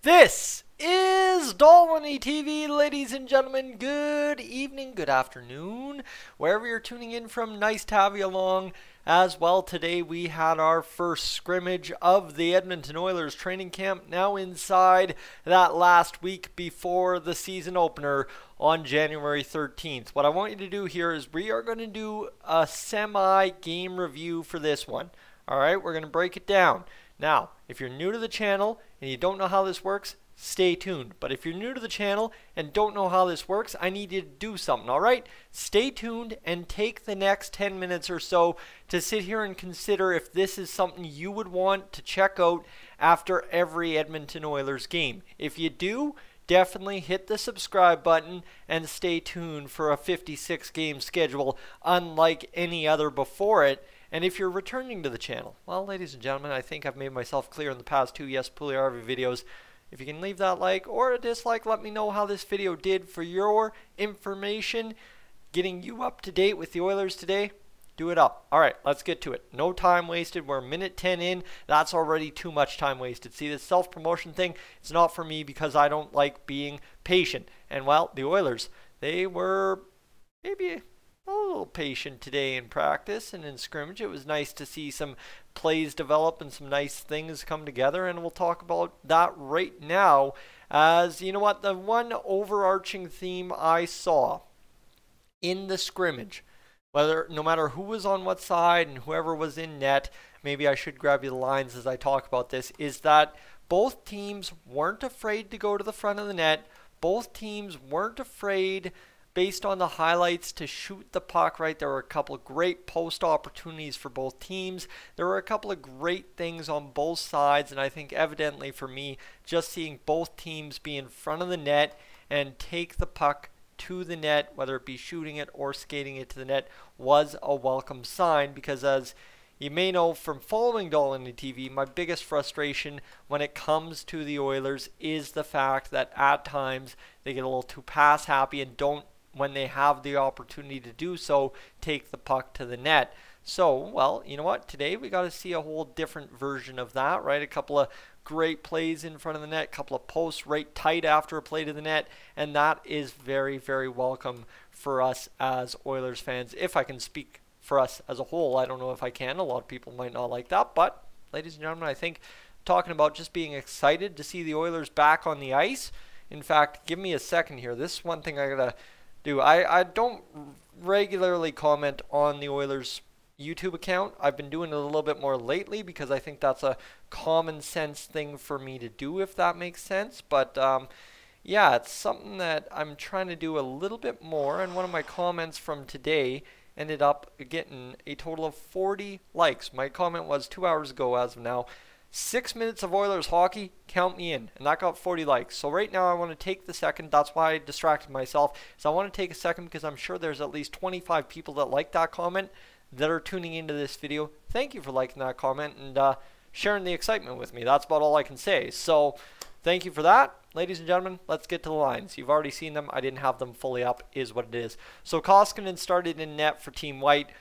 This is Dolynny TV, ladies and gentlemen. Good evening, good afternoon, wherever you're tuning in from. Nice to have you along as well. Today we had our first scrimmage of the Edmonton Oilers training camp, now inside that last week before the season opener on January 13th. What I want you to do here is we are going to do a semi-game review for this one. Alright, we're going to break it down. Now, if you're new to the channel and you don't know how this works, stay tuned. But if you're new to the channel and don't know how this works, I need you to do something, alright? Stay tuned and take the next 10 minutes or so to sit here and consider if this is something you would want to check out after every Edmonton Oilers game. If you do, definitely hit the subscribe button and stay tuned for a 56 game schedule unlike any other before it. And if you're returning to the channel, well, ladies and gentlemen, I think I've made myself clear in the past two Yes Pugliarvi videos. If you can leave that like or a dislike, let me know how this video did for your information. Getting you up to date with the Oilers today, do it up. All right, let's get to it. No time wasted. We're a minute 10 in. That's already too much time wasted. See, this self-promotion thing, it's not for me because I don't like being patient. And, well, the Oilers, they were maybe a little patient today in practice and in scrimmage. It was nice to see some plays develop and some nice things come together, and we'll talk about that right now. As you know what, the one overarching theme I saw in the scrimmage, no matter who was on what side and whoever was in net, maybe I should grab you the lines as I talk about this, is that both teams weren't afraid to go to the front of the net. Both teams weren't afraid, based on the highlights, to shoot the puck, right? There were a couple of great post opportunities for both teams. There were a couple of great things on both sides, and I think evidently for me, just seeing both teams be in front of the net and take the puck to the net, whether it be shooting it or skating it to the net, was a welcome sign, because as you may know from following Dolynny TV, my biggest frustration when it comes to the Oilers is the fact that at times they get a little too pass happy and don't, when they have the opportunity to do so, take the puck to the net. So, well, you know what? Today we got to see a whole different version of that, right? A couple of great plays in front of the net, a couple of posts right tight after a play to the net, and that is very, very welcome for us as Oilers fans. If I can speak for us as a whole, I don't know if I can. A lot of people might not like that, but ladies and gentlemen, I think talking about just being excited to see the Oilers back on the ice. In fact, give me a second here. This is one thing I gotta do. I don't regularly comment on the Oilers YouTube account. I've been doing it a little bit more lately because I think that's a common sense thing for me to do, if that makes sense. But yeah, it's something that I'm trying to do a little bit more, and one of my comments from today ended up getting a total of 40 likes. My comment was 2 hours ago as of now. 6 minutes of Oilers hockey, count me in, and that got 40 likes. So right now I want to take the second. That's why I distracted myself. So I want to take a second because I'm sure there's at least 25 people that like that comment that are tuning into this video. Thank you for liking that comment and sharing the excitement with me. That's about all I can say. So thank you for that. Ladies and gentlemen, let's get to the lines. You've already seen them. I didn't have them fully up, is what it is. So Koskinen started in net for Team White.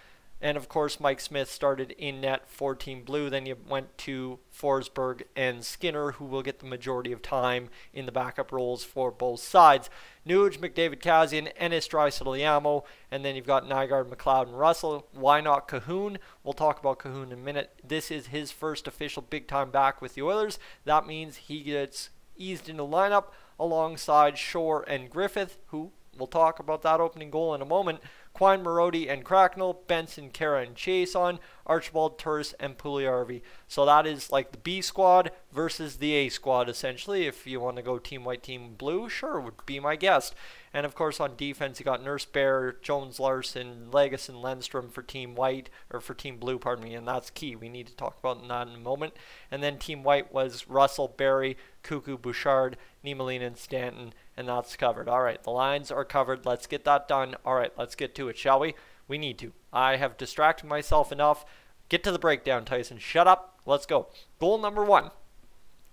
And, of course, Mike Smith started in net for Team Blue. Then you went to Forsberg and Skinner, who will get the majority of time in the backup roles for both sides. Nuge, McDavid, Kazian, Ennis, Draisaitl, Yamo. And then you've got Nygaard, McLeod, and Russell. Why not Cahoon? We'll talk about Cahoon in a minute. This is his first official big-time back with the Oilers. That means he gets eased into the lineup alongside Shore and Griffith, who we'll talk about that opening goal in a moment. Quine, Marody, and Cracknell, Benson, Kara, and Chase on, Archibald, Turris, and Pugliarvi. So that is like the B squad versus the A squad, essentially. If you want to go Team White, Team Blue, sure, would be my guest. And, of course, on defense, you got Nurse Bear, Jones, Larson, Legas, and Lundstrom for Team White, or for Team Blue, pardon me, and that's key. We need to talk about that in a moment. And then Team White was Russell, Barry, Cuckoo, Bouchard, Niemelainen, and Stanton, and that's covered. All right, the lines are covered. Let's get that done. All right, let's get to it, shall we? We need to. I have distracted myself enough. Get to the breakdown, Tyson. Shut up. Let's go. Goal number one.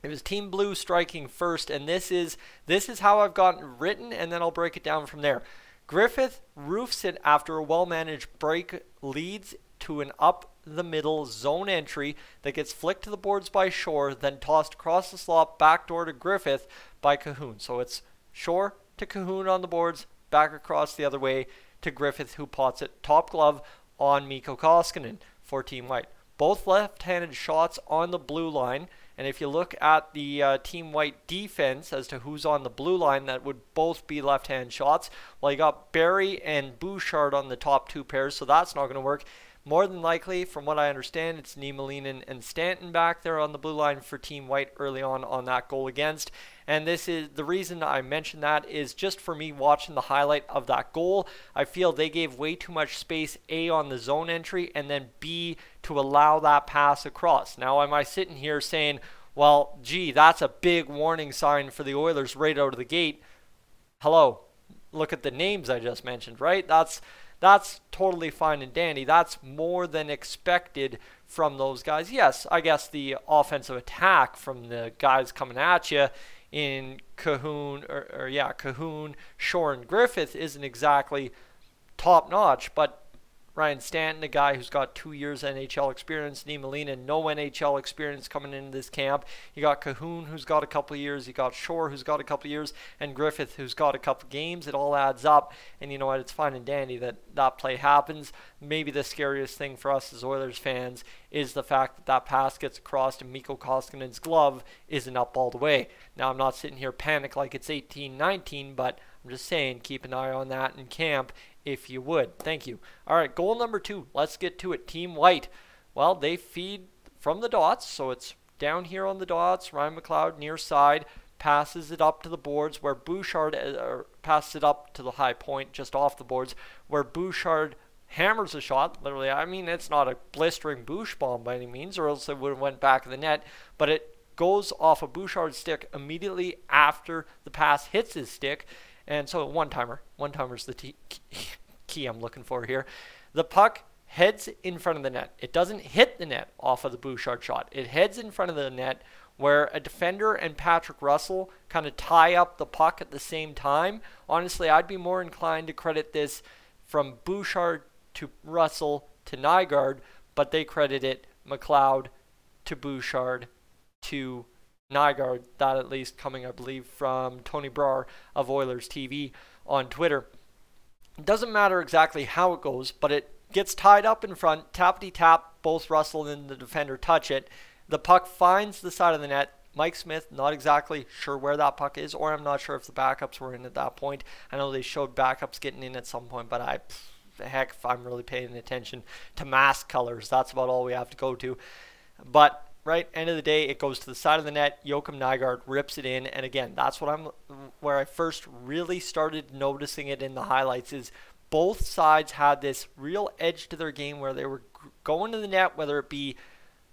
It was Team Blue striking first, and this is how I've got it written, and then I'll break it down from there. Griffith roofs it after a well-managed break, leads to an up the middle zone entry that gets flicked to the boards by Shore, then tossed across the slot backdoor to Griffith by Cahoon. So it's Shore to Cahoon on the boards, back across the other way to Griffith, who pots it top glove on Mikko Koskinen for Team White. Both left-handed shots on the blue line, and if you look at the Team White defense as to who's on the blue line, that would both be left-hand shots. Well, you got Barrie and Bouchard on the top two pairs, so that's not going to work. More than likely, from what I understand, it's Niemelainen and Stanton back there on the blue line for Team White early on that goal against. And this is the reason I mentioned that is just for me watching the highlight of that goal. I feel they gave way too much space, A, on the zone entry, and then B, to allow that pass across. Now, am I sitting here saying, well, gee, that's a big warning sign for the Oilers right out of the gate? Hello, look at the names I just mentioned, right? That's totally fine and dandy. That's more than expected from those guys. Yes, I guess the offensive attack from the guys coming at you in Cahoon, Cahoon, Shore, and Griffith isn't exactly top-notch, but Ryan Stanton, a guy who's got 2 years NHL experience, Niemelainen, no NHL experience coming into this camp. You got Cahoon, who's got a couple of years. You got Shore, who's got a couple of years, and Griffith, who's got a couple of games. It all adds up, and you know what? It's fine and dandy that play happens. Maybe the scariest thing for us as Oilers fans is the fact that pass gets across and Mikko Koskinen's glove isn't up all the way. Now, I'm not sitting here panic like it's 18-19, but I'm just saying keep an eye on that in camp if you would. Thank you. All right, goal number 2. Let's get to it. Team White. Well, they feed from the dots, so it's down here on the dots. Ryan McLeod near side passes it up to the boards where Bouchard passes it up to the high point just off the boards where Bouchard hammers a shot. Literally, I mean, it's not a blistering Bouch bomb by any means, or else it would have went back of the net, but it goes off a Bouchard stick immediately after the pass hits his stick. And so one-timer. One-timer's the key I'm looking for here. The puck heads in front of the net. It doesn't hit the net off of the Bouchard shot. It heads in front of the net where a defender and Patrick Russell kind of tie up the puck at the same time. Honestly, I'd be more inclined to credit this from Bouchard to Russell to Nygaard, but they credit it McLeod to Bouchard to Nygaard, that at least coming, I believe, from Tony Brar of Oilers TV on Twitter. It doesn't matter exactly how it goes, but it gets tied up in front, tappity-tap, both Russell and the defender touch it. The puck finds the side of the net. Mike Smith, not exactly sure where that puck is, or I'm not sure if the backups were in at that point. I know they showed backups getting in at some point, but heck, if I'm really paying attention to mask colors, that's about all we have to go to. But right, end of the day, it goes to the side of the net. Joakim Nygaard rips it in, and again, that's where I first really started noticing it in the highlights. Is both sides had this real edge to their game where they were going to the net, whether it be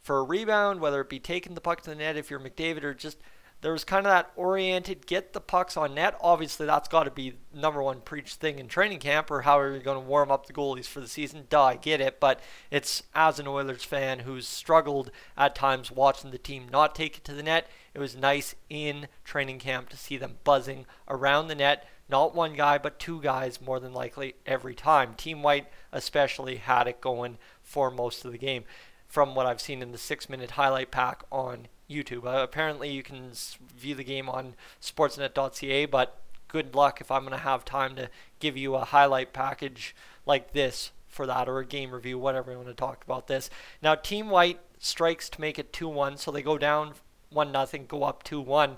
for a rebound, whether it be taking the puck to the net if you're McDavid, or just there was kind of that oriented get the pucks on net. Obviously, that's got to be #1 preached thing in training camp, or how are you going to warm up the goalies for the season? Duh, I get it, but it's as an Oilers fan who's struggled at times watching the team not take it to the net, it was nice in training camp to see them buzzing around the net. Not one guy, but two guys more than likely every time. Team White especially had it going for most of the game, from what I've seen in the 6-minute highlight pack on YouTube. Apparently you can view the game on sportsnet.ca, but good luck if I'm going to have time to give you a highlight package like this for that, or a game review, whatever you want to talk about this. Now, Team White strikes to make it 2-1, so they go down 1-0, go up 2-1.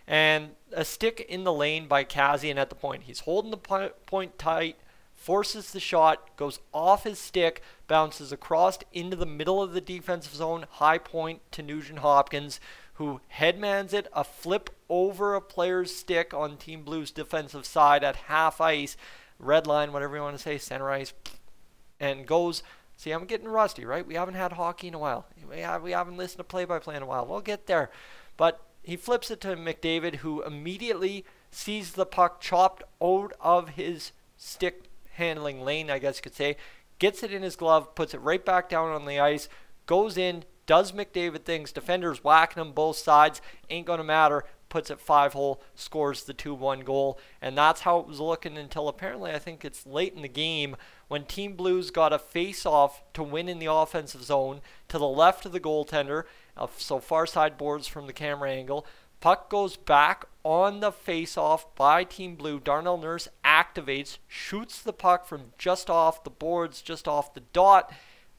And a stick in the lane by Kassian at the point. He's holding the point tight, forces the shot, goes off his stick, bounces across into the middle of the defensive zone, high point to Nugent Hopkins, who headmans it, a flip over a player's stick on Team Blue's defensive side at half ice, red line, whatever you want to say, center ice, and goes. See, I'm getting rusty, right? We haven't had hockey in a while. We haven't listened to play-by-play in a while. We'll get there. But he flips it to McDavid, who immediately sees the puck chopped out of his stick handling lane, I guess you could say, gets it in his glove, puts it right back down on the ice, goes in, does McDavid things, defenders whacking him both sides, ain't going to matter, puts it 5-hole, scores the 2-1 goal. And that's how it was looking until apparently I think it's late in the game when Team Blues got a face-off to win in the offensive zone to the left of the goaltender, so far side boards from the camera angle. Puck goes back on the face-off by Team Blue. Darnell Nurse activates, shoots the puck from just off the boards, just off the dot,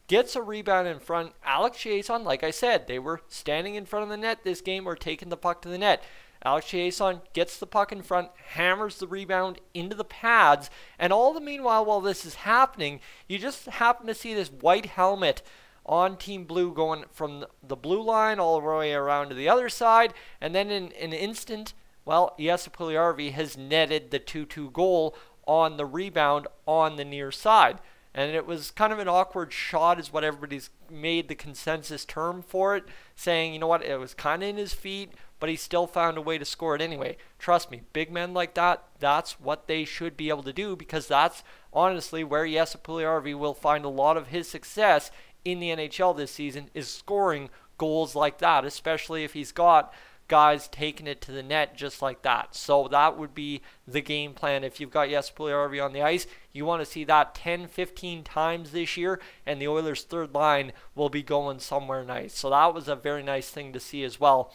gets a rebound in front. Alex Chiasson, like I said, they were standing in front of the net this game or taking the puck to the net. Alex Chiasson gets the puck in front, hammers the rebound into the pads, and all the meanwhile while this is happening, you just happen to see this white helmet on Team Blue going from the blue line all the way around to the other side, and then in an instant, well, Jesse Puljujärvi has netted the 2-2 goal on the rebound on the near side. And it was kind of an awkward shot is what everybody's made the consensus term for it, saying, you know what, it was kind of in his feet, but he still found a way to score it anyway. Trust me, big men like that, that's what they should be able to do, because that's honestly where Jesse Puljujärvi will find a lot of his success in the NHL this season, is scoring goals like that, especially if he's got guys taking it to the net just like that. So that would be the game plan. If you've got Jesse Puljujärvi on the ice, you want to see that 10-15 times this year, and the Oilers' third line will be going somewhere nice. So that was a very nice thing to see as well.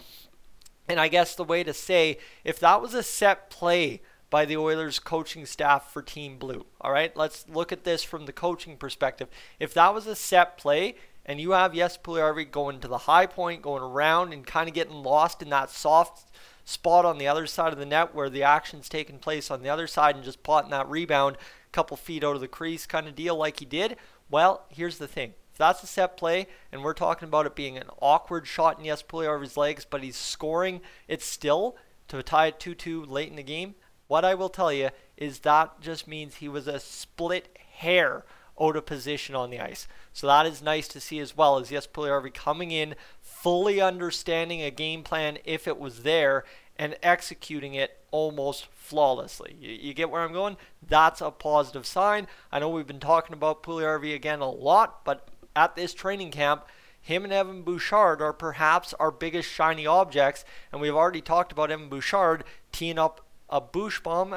And I guess the way to say, if that was a set play by the Oilers coaching staff for Team Blue, all right, let's look at this from the coaching perspective. If that was a set play, and you have Jesse Puljujärvi going to the high point, going around and kind of getting lost in that soft spot on the other side of the net where the action's taking place on the other side, and just potting that rebound a couple feet out of the crease kind of deal like he did, well, here's the thing. If that's a set play, and we're talking about it being an awkward shot in Jesse Puljujärvi's legs, but he's scoring it still to tie it 2-2 late in the game, what I will tell you is that just means he was a split hair out of position on the ice. So that is nice to see as well, as Jesse Puljujärvi coming in, fully understanding a game plan if it was there, and executing it almost flawlessly. You get where I'm going? That's a positive sign. I know we've been talking about Puljujärvi again a lot, but at this training camp, him and Evan Bouchard are perhaps our biggest shiny objects, and we've already talked about Evan Bouchard teeing up a Bush bomb.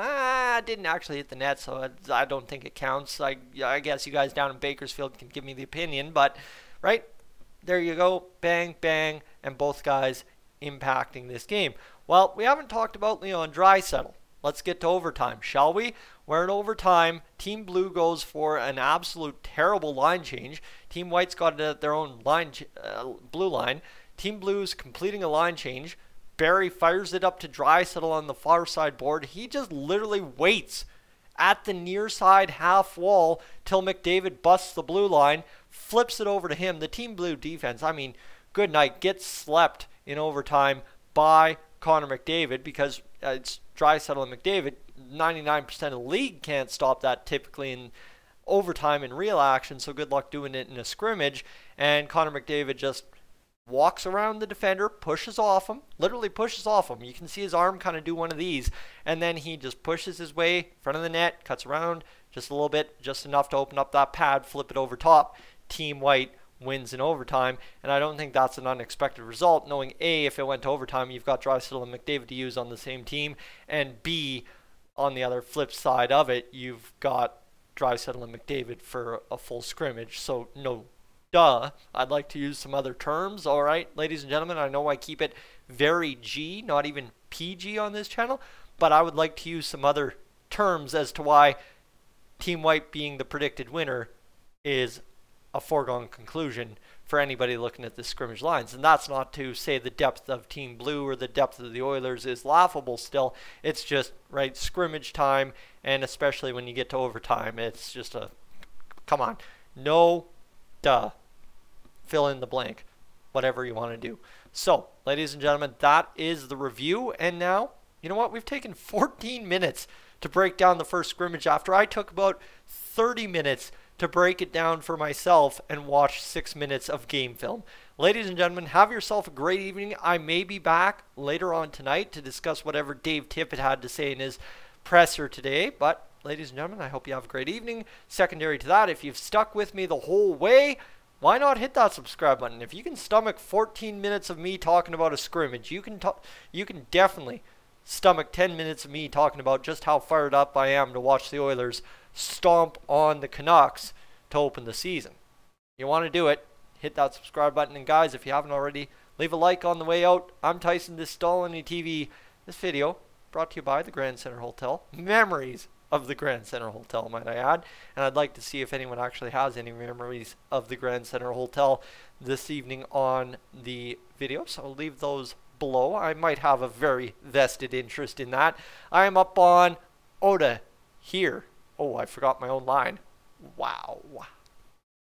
Didn't actually hit the net, so I don't think it counts. I guess you guys down in Bakersfield can give me the opinion, but right there you go, bang, bang, and both guys impacting this game. Well, we haven't talked about Leon Draisaitl. Let's get to overtime, shall we? Where in overtime, Team Blue goes for an absolute terrible line change. Team White's got it at their own line, blue line. Team Blue's completing a line change. Barry fires it up to Draisaitl on the far side board. He just literally waits at the near side half wall till McDavid busts the blue line, flips it over to him. The Team Blue defense, I mean, good night, gets slept in overtime by Connor McDavid, because it's Draisaitl and McDavid. 99% of the league can't stop that typically in overtime in real action, so good luck doing it in a scrimmage. And Connor McDavid just walks around the defender, pushes off him, literally pushes off him. You can see his arm kind of do one of these, and then he just pushes his way in front of the net, cuts around just a little bit, just enough to open up that pad, flip it over top. Team White wins in overtime, and I don't think that's an unexpected result, knowing A, if it went to overtime, you've got Draisaitl and McDavid to use on the same team, and B, on the other flip side of it, you've got Draisaitl and McDavid for a full scrimmage, so no duh, I'd like to use some other terms. All right, ladies and gentlemen, I know I keep it very G, not even PG on this channel, but I would like to use some other terms as to why Team White being the predicted winner is a foregone conclusion for anybody looking at the scrimmage lines. And that's not to say the depth of Team Blue or the depth of the Oilers is laughable still. It's just, right, scrimmage time, and especially when you get to overtime, it's just a, come on, no duh. Fill in the blank, whatever you want to do. So, ladies and gentlemen, that is the review. And now, you know what? We've taken 14 minutes to break down the first scrimmage after I took about 30 minutes to break it down for myself and watch 6 minutes of game film. Ladies and gentlemen, have yourself a great evening. I may be back later on tonight to discuss whatever Dave Tippett had to say in his presser today. But, ladies and gentlemen, I hope you have a great evening. Secondary to that, if you've stuck with me the whole way, why not hit that subscribe button? If you can stomach 14 minutes of me talking about a scrimmage, you can definitely stomach 10 minutes of me talking about just how fired up I am to watch the Oilers stomp on the Canucks to open the season. You want to do it, hit that subscribe button. And guys, if you haven't already, leave a like on the way out. I'm Tyson, this is Dolynny TV. This video brought to you by the Grand Center Hotel. Memories of the Grand Center Hotel, might I add. And I'd like to see if anyone actually has any memories of the Grand Center Hotel this evening on the video. So I'll leave those below. I might have a very vested interest in that. I am up on Oda here. Oh, I forgot my own line. Wow.